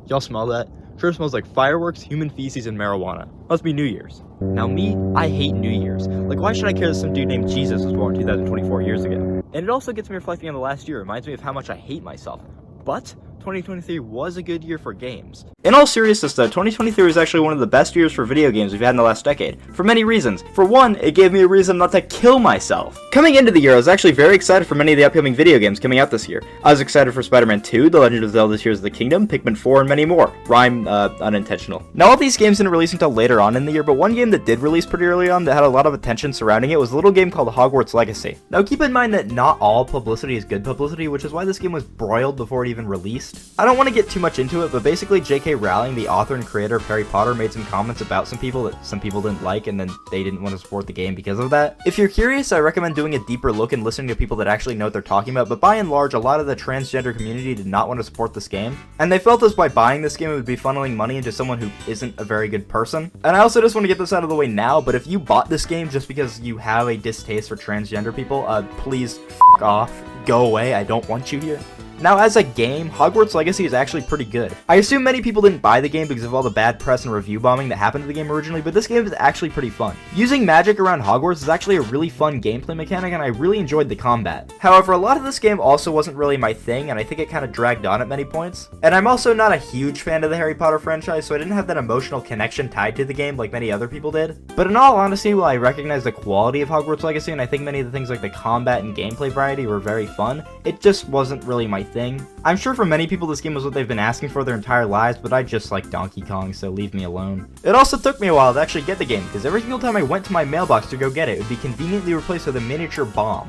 Y'all smell that? Sure smells like fireworks, human feces, and marijuana. Must be New Year's. Now me, I hate New Year's. Like, why should I care that some dude named Jesus was born 2024 years ago? And it also gets me reflecting on the last year. It reminds me of how much I hate myself. But 2023 was a good year for games. In all seriousness though, 2023 was actually one of the best years for video games we've had in the last decade, for many reasons. For one, it gave me a reason not to kill myself. Coming into the year, I was actually very excited for many of the upcoming video games coming out this year. I was excited for Spider-Man 2, The Legend of Zelda Tears of the Kingdom, Pikmin 4, and many more. Rhyme, unintentional. Now all these games didn't release until later on in the year, but one game that did release pretty early on that had a lot of attention surrounding it was a little game called Hogwarts Legacy. Now keep in mind that not all publicity is good publicity, which is why this game was broiled before it even released. I don't want to get too much into it, but basically J.K. Rowling, the author and creator of Harry Potter, made some comments about some people that some people didn't like, and then they didn't want to support the game because of that. If you're curious, I recommend doing a deeper look and listening to people that actually know what they're talking about, but by and large, a lot of the transgender community did not want to support this game, and they felt as by buying this game it would be funneling money into someone who isn't a very good person. And I also just want to get this out of the way now, but if you bought this game just because you have a distaste for transgender people, please f*** off. Go away, I don't want you here. Now, as a game, Hogwarts Legacy is actually pretty good. I assume many people didn't buy the game because of all the bad press and review bombing that happened to the game originally, but this game is actually pretty fun. Using magic around Hogwarts is actually a really fun gameplay mechanic, and I really enjoyed the combat. However, a lot of this game also wasn't really my thing, and I think it kind of dragged on at many points. And I'm also not a huge fan of the Harry Potter franchise, so I didn't have that emotional connection tied to the game like many other people did. But in all honesty, while I recognize the quality of Hogwarts Legacy, and I think many of the things like the combat and gameplay variety were very fun, it just wasn't really my thing. I'm sure for many people this game was what they've been asking for their entire lives, but I just like Donkey Kong, so leave me alone. It also took me a while to actually get the game, because every single time I went to my mailbox to go get it, it would be conveniently replaced with a miniature bomb.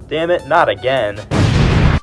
Damn it, not again.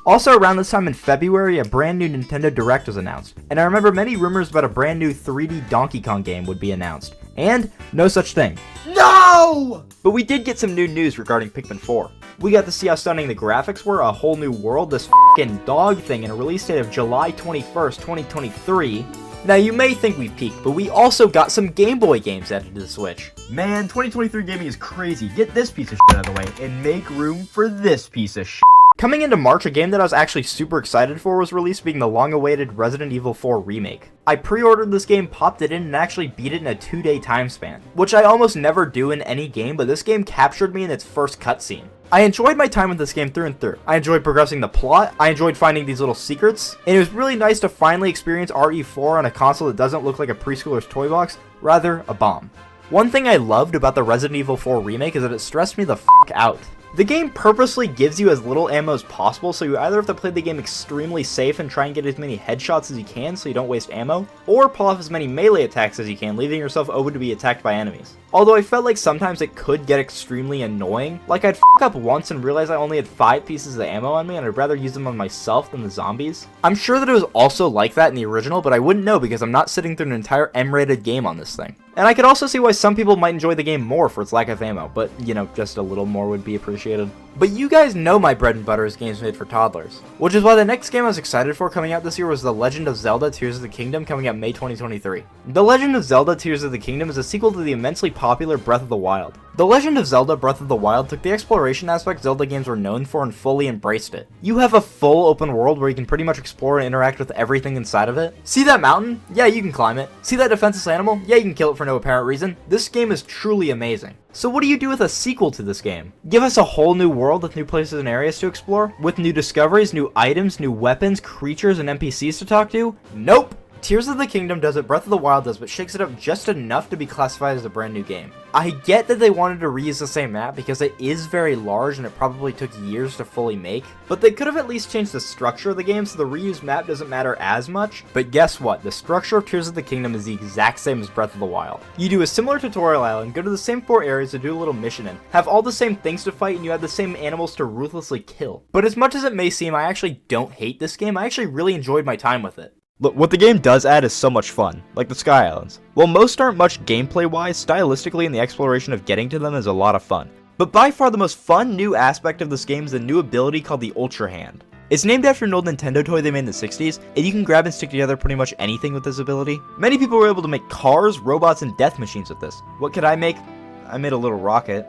Also around this time in February, a brand new Nintendo Direct was announced, and I remember many rumors about a brand new 3D Donkey Kong game would be announced. And no such thing. No! But we did get some new news regarding Pikmin 4. We got to see how stunning the graphics were, a whole new world, this f***ing dog thing, and a release date of July 21st, 2023. Now you may think we've peaked, but we also got some Game Boy games added to the Switch. Man, 2023 gaming is crazy. Get this piece of shit out of the way, and make room for this piece of shit. Coming into March, a game that I was actually super excited for was released, being the long-awaited Resident Evil 4 remake. I pre-ordered this game, popped it in, and actually beat it in a 2-day time span, which I almost never do in any game, but this game captured me in its first cutscene. I enjoyed my time with this game through and through. I enjoyed progressing the plot, I enjoyed finding these little secrets, and it was really nice to finally experience RE4 on a console that doesn't look like a preschooler's toy box, rather a bomb. One thing I loved about the Resident Evil 4 remake is that it stressed me the f*** out. The game purposely gives you as little ammo as possible, so you either have to play the game extremely safe and try and get as many headshots as you can so you don't waste ammo, or pull off as many melee attacks as you can, leaving yourself open to be attacked by enemies. Although I felt like sometimes it could get extremely annoying, like I'd f*** up once and realize I only had 5 pieces of ammo on me and I'd rather use them on myself than the zombies. I'm sure that it was also like that in the original, but I wouldn't know because I'm not sitting through an entire M-rated game on this thing. And I could also see why some people might enjoy the game more for its lack of ammo, but, you know, just a little more would be appreciated. But you guys know my bread and butter is games made for toddlers, which is why the next game I was excited for coming out this year was The Legend of Zelda Tears of the Kingdom, coming out May 2023. The Legend of Zelda Tears of the Kingdom is a sequel to the immensely popular Breath of the Wild. The Legend of Zelda Breath of the Wild took the exploration aspect Zelda games were known for and fully embraced it. You have a full open world where you can pretty much explore and interact with everything inside of it. See that mountain? Yeah, you can climb it. See that defenseless animal? Yeah, you can kill it for no apparent reason. This game is truly amazing. So what do you do with a sequel to this game? Give us a whole new world with new places and areas to explore? With new discoveries, new items, new weapons, creatures, and NPCs to talk to? Nope! Tears of the Kingdom does what Breath of the Wild does, but shakes it up just enough to be classified as a brand new game. I get that they wanted to reuse the same map because it is very large and it probably took years to fully make, but they could have at least changed the structure of the game so the reused map doesn't matter as much. But guess what? The structure of Tears of the Kingdom is the exact same as Breath of the Wild. You do a similar tutorial island, go to the same 4 areas to do a little mission in, have all the same things to fight, and you have the same animals to ruthlessly kill. But as much as it may seem, I actually don't hate this game. I actually really enjoyed my time with it. Look, what the game does add is so much fun, like the Sky Islands. While most aren't much gameplay-wise, stylistically and the exploration of getting to them is a lot of fun. But by far the most fun new aspect of this game is a new ability called the Ultra Hand. It's named after an old Nintendo toy they made in the 60s, and you can grab and stick together pretty much anything with this ability. Many people were able to make cars, robots, and death machines with this. What could I make? I made a little rocket.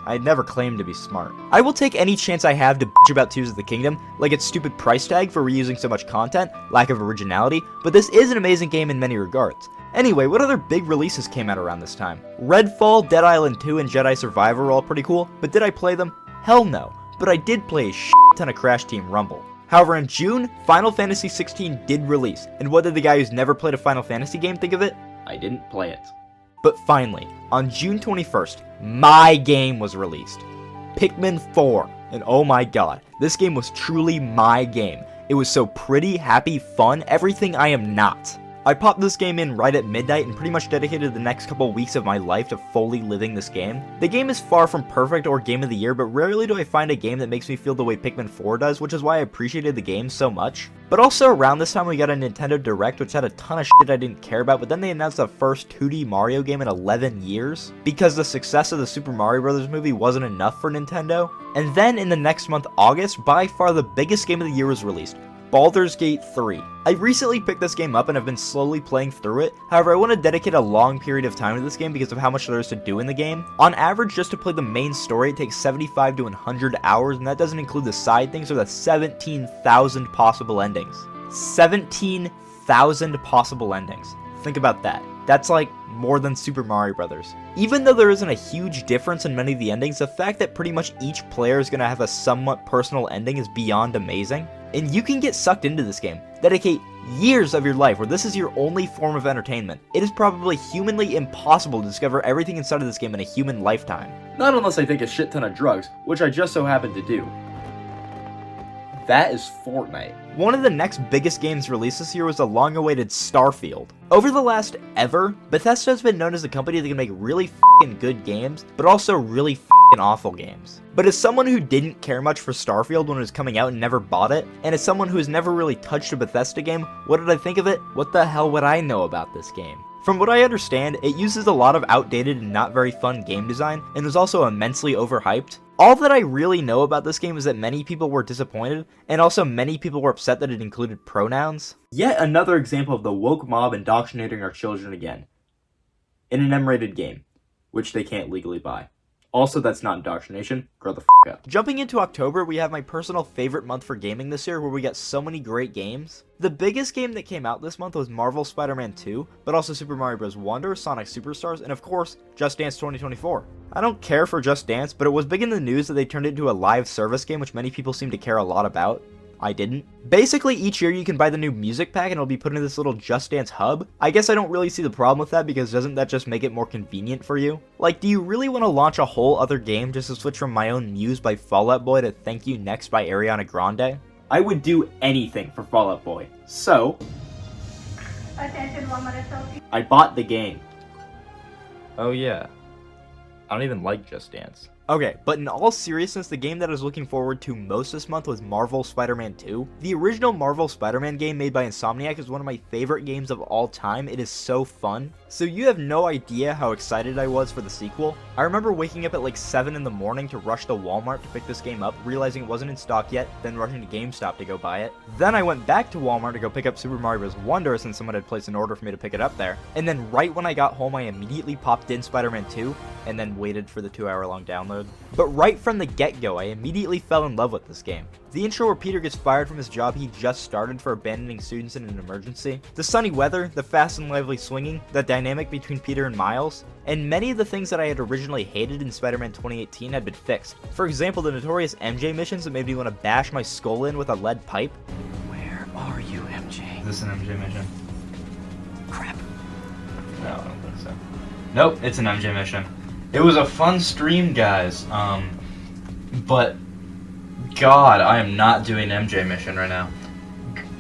I never claimed to be smart. I will take any chance I have to bitch about Tears of the Kingdom, like its stupid price tag for reusing so much content, lack of originality, but this is an amazing game in many regards. Anyway, what other big releases came out around this time? Redfall, Dead Island 2, and Jedi Survivor were all pretty cool, but did I play them? Hell no. But I did play a shit ton of Crash Team Rumble. However, in June, Final Fantasy XVI did release, and what did the guy who's never played a Final Fantasy game think of it? I didn't play it. But finally, on June 21st, my game was released. Pikmin 4. And oh my god, this game was truly my game. It was so pretty, happy, fun, everything I am not. I popped this game in right at midnight and pretty much dedicated the next couple weeks of my life to fully living this game. The game is far from perfect or game of the year, but rarely do I find a game that makes me feel the way Pikmin 4 does, which is why I appreciated the game so much. But also around this time we got a Nintendo Direct which had a ton of shit I didn't care about, but then they announced the first 2D Mario game in 11 years, because the success of the Super Mario Bros. Movie wasn't enough for Nintendo. And then in the next month, August, by far the biggest game of the year was released. Baldur's Gate 3. I recently picked this game up and have been slowly playing through it. However, I want to dedicate a long period of time to this game because of how much there is to do in the game. On average, just to play the main story, it takes 75 to 100 hours, and that doesn't include the side things or the 17,000 possible endings. 17,000 possible endings. Think about that. That's like more than Super Mario Bros. Even though there isn't a huge difference in many of the endings, the fact that pretty much each player is going to have a somewhat personal ending is beyond amazing. And you can get sucked into this game. Dedicate years of your life where this is your only form of entertainment. It is probably humanly impossible to discover everything inside of this game in a human lifetime. Not unless I take a shit ton of drugs, which I just so happen to do. That is Fortnite. One of the next biggest games released this year was the long-awaited Starfield. Over the last ever, Bethesda has been known as a company that can make really f***ing good games, but also really f***ing awful games. But as someone who didn't care much for Starfield when it was coming out and never bought it, and as someone who has never really touched a Bethesda game, what did I think of it? What the hell would I know about this game? From what I understand, it uses a lot of outdated and not very fun game design, and was also immensely overhyped. All that I really know about this game is that many people were disappointed, and also many people were upset that it included pronouns. Yet another example of the woke mob indoctrinating our children again. In an M-rated game, which they can't legally buy. Also, that's not indoctrination. Grow the f*** up. Jumping into October, we have my personal favorite month for gaming this year, where we got so many great games. The biggest game that came out this month was Marvel Spider-Man 2, but also Super Mario Bros. Wonder, Sonic Superstars, and of course, Just Dance 2024. I don't care for Just Dance, but it was big in the news that they turned it into a live service game, which many people seem to care a lot about. I didn't. Basically, each year you can buy the new music pack and it'll be put into this little Just Dance hub. I guess I don't really see the problem with that because doesn't that just make it more convenient for you? Like, do you really want to launch a whole other game just to switch from My Own Muse by Fall Out Boy to Thank You Next by Ariana Grande? I would do anything for Fall Out Boy. So, I bought the game. Oh yeah. I don't even like Just Dance. Okay, but in all seriousness, the game that I was looking forward to most this month was Marvel Spider-Man 2. The original Marvel Spider-Man game made by Insomniac is one of my favorite games of all time. It is so fun. So you have no idea how excited I was for the sequel. I remember waking up at like 7 in the morning to rush to Walmart to pick this game up, realizing it wasn't in stock yet, then rushing to GameStop to go buy it. Then I went back to Walmart to go pick up Super Mario Bros. Wonder since someone had placed an order for me to pick it up there. And then right when I got home, I immediately popped in Spider-Man 2 and then waited for the 2-hour-long download. But right from the get-go, I immediately fell in love with this game. The intro where Peter gets fired from his job he just started for abandoning students in an emergency, the sunny weather, the fast and lively swinging, the dynamic between Peter and Miles, and many of the things that I had originally hated in Spider-Man 2018 had been fixed. For example, the notorious MJ missions that made me want to bash my skull in with a lead pipe. Where are you, MJ? Is this an MJ mission? Crap. No, I don't think so. Nope, it's an MJ mission. It was a fun stream, guys, but God, I am not doing MJ mission right now.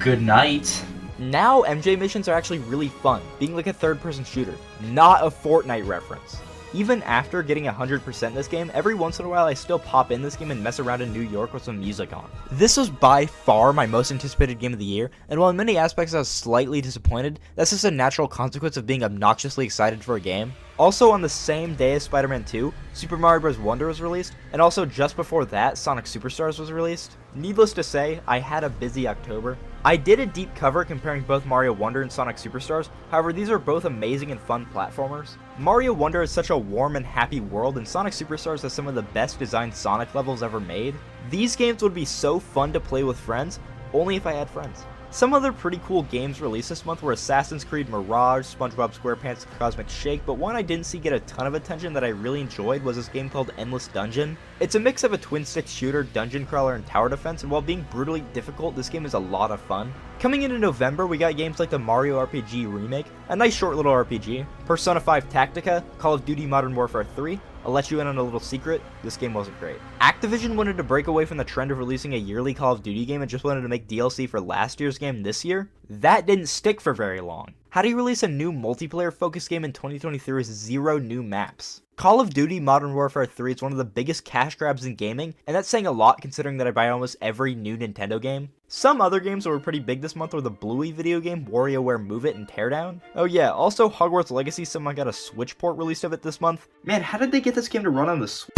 Good night. Now, MJ missions are actually really fun, being like a third-person shooter, not a Fortnite reference. Even after getting 100% in this game, every once in a while I still pop in this game and mess around in New York with some music on. This was by far my most anticipated game of the year, and while in many aspects I was slightly disappointed, that's just a natural consequence of being obnoxiously excited for a game. Also on the same day as Spider-Man 2, Super Mario Bros. Wonder was released, and also just before that, Sonic Superstars was released. Needless to say, I had a busy October. I did a deep cover comparing both Mario Wonder and Sonic Superstars, however these are both amazing and fun platformers. Mario Wonder is such a warm and happy world, and Sonic Superstars has some of the best designed Sonic levels ever made. These games would be so fun to play with friends, only if I had friends. Some other pretty cool games released this month were Assassin's Creed Mirage, SpongeBob SquarePants Cosmic Shake, but one I didn't see get a ton of attention that I really enjoyed was this game called Endless Dungeon. It's a mix of a twin-stick shooter, dungeon crawler, and tower defense, and while being brutally difficult, this game is a lot of fun. Coming into November, we got games like the Mario RPG Remake, a nice short little RPG, Persona 5 Tactica, Call of Duty Modern Warfare 3, I'll let you in on a little secret, this game wasn't great. Activision wanted to break away from the trend of releasing a yearly Call of Duty game and just wanted to make DLC for last year's game this year. That didn't stick for very long. How do you release a new multiplayer-focused game in 2023 with 0 new maps? Call of Duty Modern Warfare 3 is one of the biggest cash grabs in gaming, and that's saying a lot considering that I buy almost every new Nintendo game. Some other games that were pretty big this month were the Bluey video game, WarioWare Move It, and Teardown. Oh yeah, also Hogwarts Legacy, someone got a Switch port released of it this month. Man, how did they get this game to run on the Switch?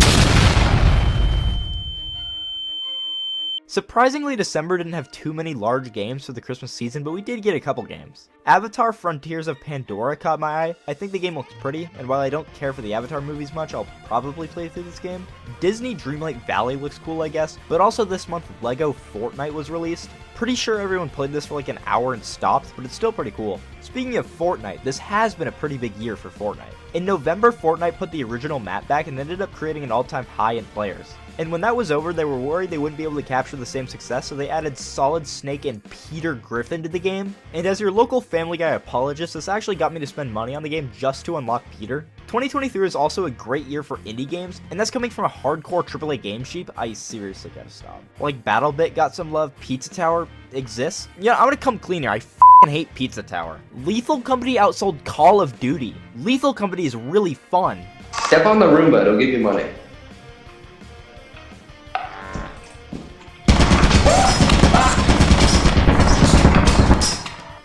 Surprisingly, December didn't have too many large games for the Christmas season, but we did get a couple games. Avatar Frontiers of Pandora caught my eye. I think the game looks pretty, and while I don't care for the Avatar movies much, I'll probably play through this game. Disney Dreamlight Valley looks cool, I guess, but also this month Lego Fortnite was released. Pretty sure everyone played this for like an hour and stopped, but it's still pretty cool. Speaking of Fortnite, this has been a pretty big year for Fortnite. In November, Fortnite put the original map back and ended up creating an all-time high in players. And when that was over, they were worried they wouldn't be able to capture the same success, so they added Solid Snake and Peter Griffin to the game. And as your local Family Guy apologist, this actually got me to spend money on the game just to unlock Peter. 2023 is also a great year for indie games, and that's coming from a hardcore AAA game sheep. I seriously gotta stop. Like BattleBit got some love, Pizza Tower exists. Yeah, I'm gonna come clean here. I f***ing hate Pizza Tower. Lethal Company outsold Call of Duty. Lethal Company is really fun. Step on the Roomba, it'll give you money.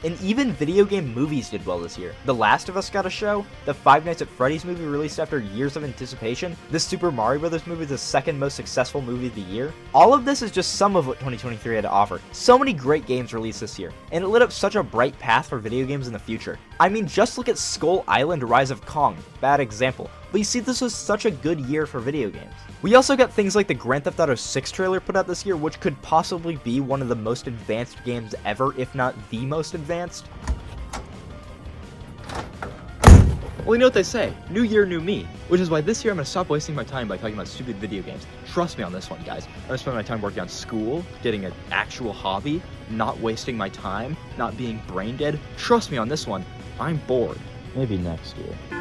And even video game movies did well this year. The Last of Us got a show, the Five Nights at Freddy's movie released after years of anticipation, the Super Mario Bros. Movie is the second most successful movie of the year. All of this is just some of what 2023 had to offer. So many great games released this year, and it lit up such a bright path for video games in the future. I mean, just look at Skull Island Rise of Kong, bad example, but you see this was such a good year for video games. We also got things like the Grand Theft Auto 6 trailer put out this year, which could possibly be one of the most advanced games ever, if not the most advanced. Well, you know what they say, new year, new me, which is why this year I'm going to stop wasting my time by talking about stupid video games. Trust me on this one, guys. I'm going to spend my time working on school, getting an actual hobby, not wasting my time, not being brain dead. Trust me on this one, I'm bored. Maybe next year.